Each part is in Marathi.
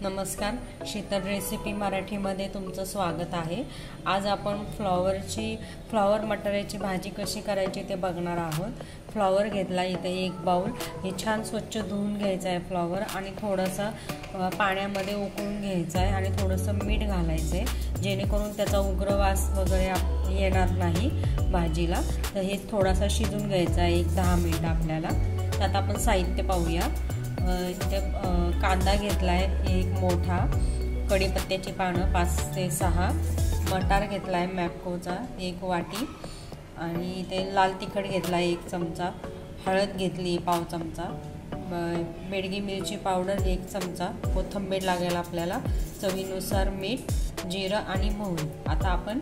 नमस्कार, शीतल रेसिपी मराठीमध्ये तुमचं स्वागत आहे। आज आपण फ्लॉवर मटाराची भाजी कशी करायची ते बघणार आहोत। फ्लॉवर घेतला इथे एक बाउल, हे छान स्वच्छ धुवून घ्यायचं आहे फ्लॉवर आणि थोडंसं पाण्यामध्ये उकळून घ्यायचं आहे आणि थोडंसं मीठ घालायचं आहे जेणेकरून त्याचा उग्र वास वगैरे येणार नाही भाजीला। तर हे थोडासा शिजून घ्यायचं आहे 10 मिनिट आपल्याला। त्यात आपण साहित्य पाहूया। इथे कांदा घेतलाय एक मोठा, कढीपत्त्याची पानं 5 ते 6, मटार घेतलाय मॅप्कोचा 1 वाटी आणि इथे लाल तिखट घेतलाय 1 चमचा, हळद घेतली पाव चमचा, बेडगी मिरची पावडर 1 चमचा, कोथिंबीर लागेल आपल्याला, चवीनुसार मीठ, जिरं आणि मोहरी। आता आपण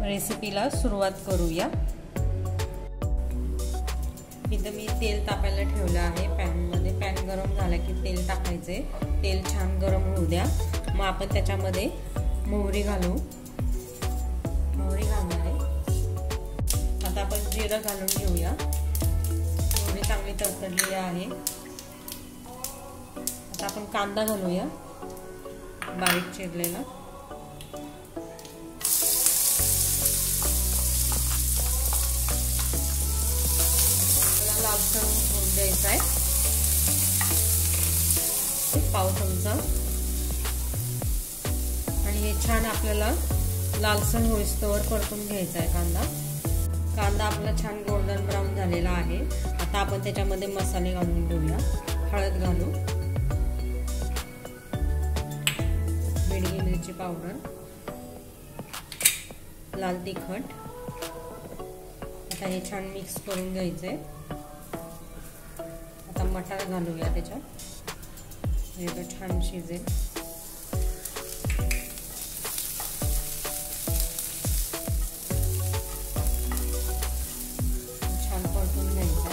रेसिपीला सुरुवात करूया। इथं मी तेल तापायला ठेवलं आहे पॅनमध्ये। पॅन गरम झाला की तेल टाकायचे, तेल छान गरम होऊ द्या। मग आपण त्याच्यामध्ये मोहरी घालू, मोहरी घालणार आहे। आता आपण जिरं घालून घेऊया। मोहरी चांगली तडतडलेली आहे। आता आपण कांदा घालूया बारीक चिरलेला। लालसर होऊन द्यायचा आहे, पाव चमचा, आणि हे छान आपल्याला लालसर होईस्तोवर परतून घ्यायचा आहे कांदा। कांदा आपला छान गोल्डन ब्राऊन झालेला आहे। आता आपण त्याच्यामध्ये मसाले घालून घेऊया। हळद घालू, बेडगी मिरची पावडर, लाल तिखट। आता हे छान मिक्स करून घ्यायचंय। आता मटार घालूया त्याच्यात, हे तर छान शिजेल। छान परतून घ्यायचं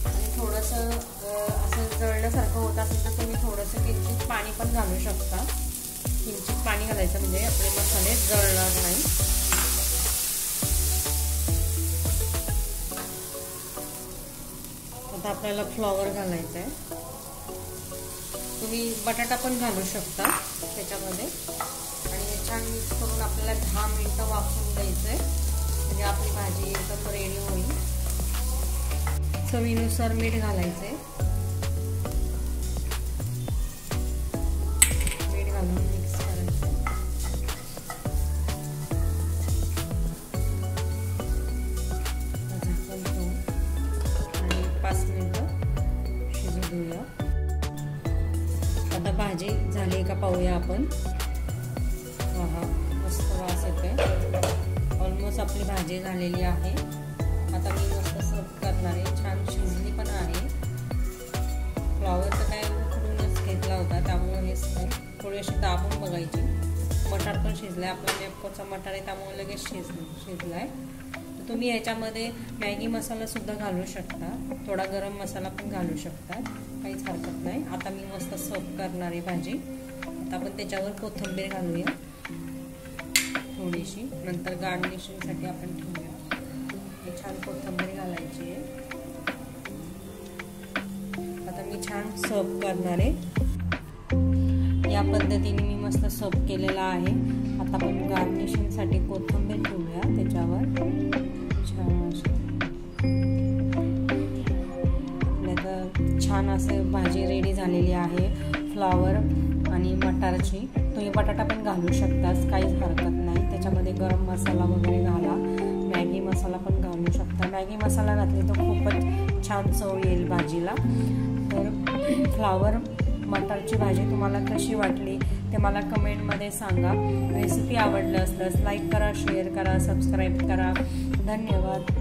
आणि थोडंसं असं जळल्यासारखं होत असेल तर तुम्ही थोडंसं किंचित पाणी पण घालू शकता। किंचित पाणी घालायचं म्हणजे आपले मसाले जळणार नाही। आता आपल्याला फ्लॉवर घालायचं आहे। तुम्ही बटाटा पण घालू शकता त्याच्यामध्ये आणि हे छान मिक्स करून आपल्याला 10 मिनिटं वाफवून द्यायचंय म्हणजे आपली भाजी एकदम रेडी होईल। चवीनुसार मीठ घालायचंय, मीठ घालून मिक्स करायचं आणि 5 मिनिटं शिजू देऊया। आता भाजी झाली का पाहूया आपण। मस्त वास येतोय। ऑलमोस्ट आपली भाजी झालेली आहे। आता मी मस्त सर्व करणार आहे। छान शिजली पण आहे। फ्लॉवर तर काय उकडूनच घेतला होता त्यामुळे हे थोडी अशी दाबून बघायची। मटार पण शिजलाय, आपला मॅप्कोचा मटार आहे त्यामुळे लगेच शिजलाय। तुम्ही याच्यामध्ये मॅगी मसाला सुद्धा घालू शकता, थोडा गरम मसाला पण घालू शकता, काहीच हरकत नाही। आता मी मस्त सर्व करणार आहे भाजी। आता आपण त्याच्यावर कोथिंबीर घालूया थोडीशी, नंतर गार्निशिंगसाठी आपण ठेवूया। हे छान कोथिंबीर घालायची आहे। आता मी छान सर्व करणार आहे। या पद्धतीने मी मस्त सर्व केलेला आहे। आता आपण गार्निशिंगसाठी कोथिंबीर ठेवूया त्याच्यावर छान असे भाजी रेडी झालेली आहे फ्लॉवर आणि मटारची। तुम्ही बटाटा पण घालू शकतास, काहीच हरकत नाही। त्याच्यामध्ये गरम मसाला वगैरे घाला, मॅगी मसाला पण घालू शकता। मॅगी मसाला घातली तर खूपच छान चव येईल भाजीला। तर फ्लॉवर मटारची भाजी तुम्हाला कशी वाटली ते मला कमेंटमध्ये सांगा। रेसिपी आवडली असल्यास लाईक करा, शेअर करा, सबस्क्राईब करा। धन्यवाद।